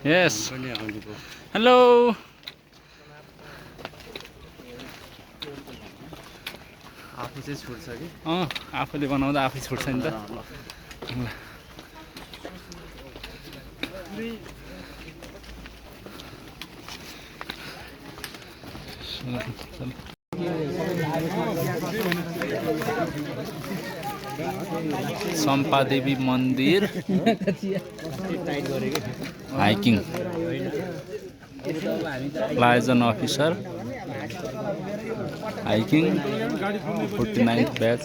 Yes. Hello. आफू चाहिँ छुट्छ कि आफूले बनाउँदा आफै छुट्छ नि त सम्पादेवी मन्दिर hiking liaison officer hiking 49th batch